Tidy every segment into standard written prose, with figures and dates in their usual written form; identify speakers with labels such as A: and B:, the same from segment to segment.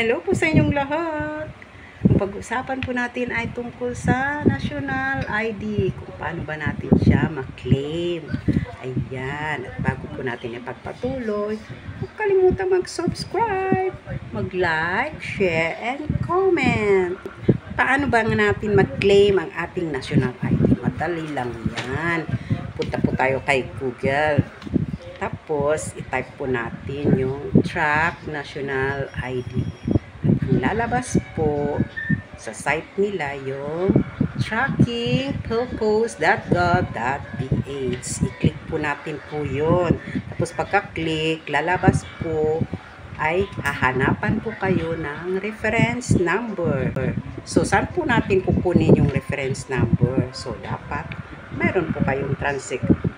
A: Hello po sa inyong lahat. Ang pag-usapan po natin ay tungkol sa National ID. Kung paano ba natin siya ma-claim. Ayan. At bago po natin ipagpatuloy, huwag kalimutan mag-subscribe, mag-like, share, and comment. Paano ba natin mag-claim ang ating National ID? Madali lang yan. Punta po tayo kay Google. Tapos, i-type po natin yung Track National ID. At ang lalabas po sa site nila yung trackingpurpose.gov.ph. I-click po natin po yun. Tapos, pagka-click, lalabas po ay hahanapan po kayo ng reference number. So, saan po natin kukunin yung reference number? So, dapat mayroon po kayong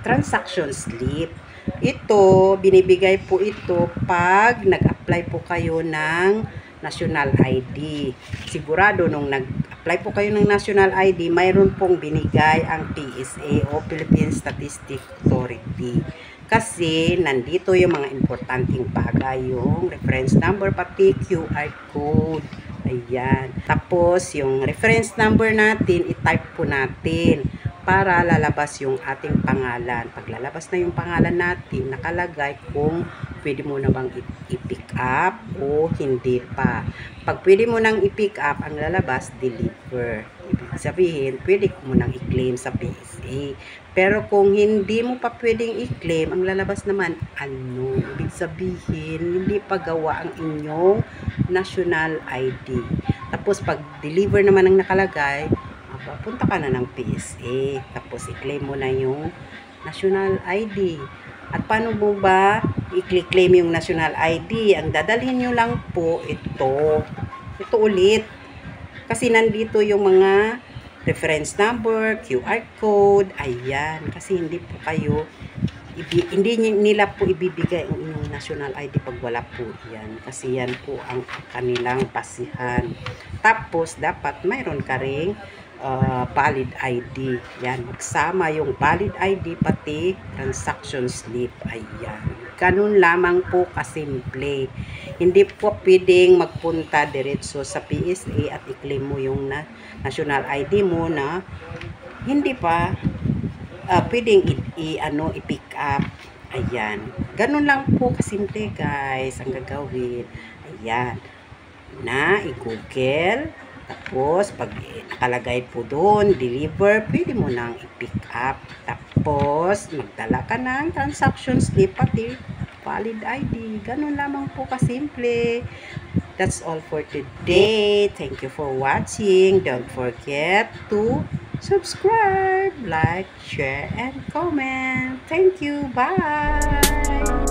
A: transaction slip. Ito, binibigay po ito pag nag-apply po kayo ng National ID. Sigurado nung nag-apply po kayo ng National ID, mayroon pong binigay ang PSA o Philippine Statistics Authority. Kasi nandito yung mga importanteng bagay, yung reference number pati QR code. Ayan. Tapos, yung reference number natin, i-type po natin para lalabas yung ating pangalan. Pag lalabas na yung pangalan natin, nakalagay kung pwede mo na bang i-pick up o hindi pa. Pag pwede mo nang i-pick up, ang lalabas, deliver. Ibig sabihin, pwede mo nang i-claim sa PSA. Pero kung hindi mo pa pwedeng i-claim, ang lalabas naman, ano? Ibig sabihin, hindi pa gawa ang inyong National ID. Tapos, pag deliver naman ang nakalagay, punta ka na ng PSA. Tapos, i-claim mo na yung National ID. At paano mo ba i-claim yung National ID? Ang dadalhin nyo lang po ito. Ito ulit. Kasi nandito yung mga reference number, QR code. Ayan. Kasi hindi po kayo hindi nila po ibibigay ang inyong National ID pag wala po yan. Kasi yan po ang kanilang pasihan. Tapos, dapat mayroon ka ring valid ID. Yan, magsama yung valid ID pati transaction slip. Ayan. Ganun lamang po kasimple. Hindi po pwedeng magpunta diretso sa PSA at i-claim mo yung National ID mo na hindi pa pwedeng i-pick up. Ayan. Ganun lang po kasimple, guys, ang gagawin. Ayan. I-Google. Tapos, pag nakalagay po doon, deliver, pwede mo nang i-pick up. Tapos, magdala ka ng transaction slip pati valid ID. Ganun lamang po kasimple. That's all for today. Thank you for watching. Don't forget to subscribe, like, share, and comment. Thank you. Bye!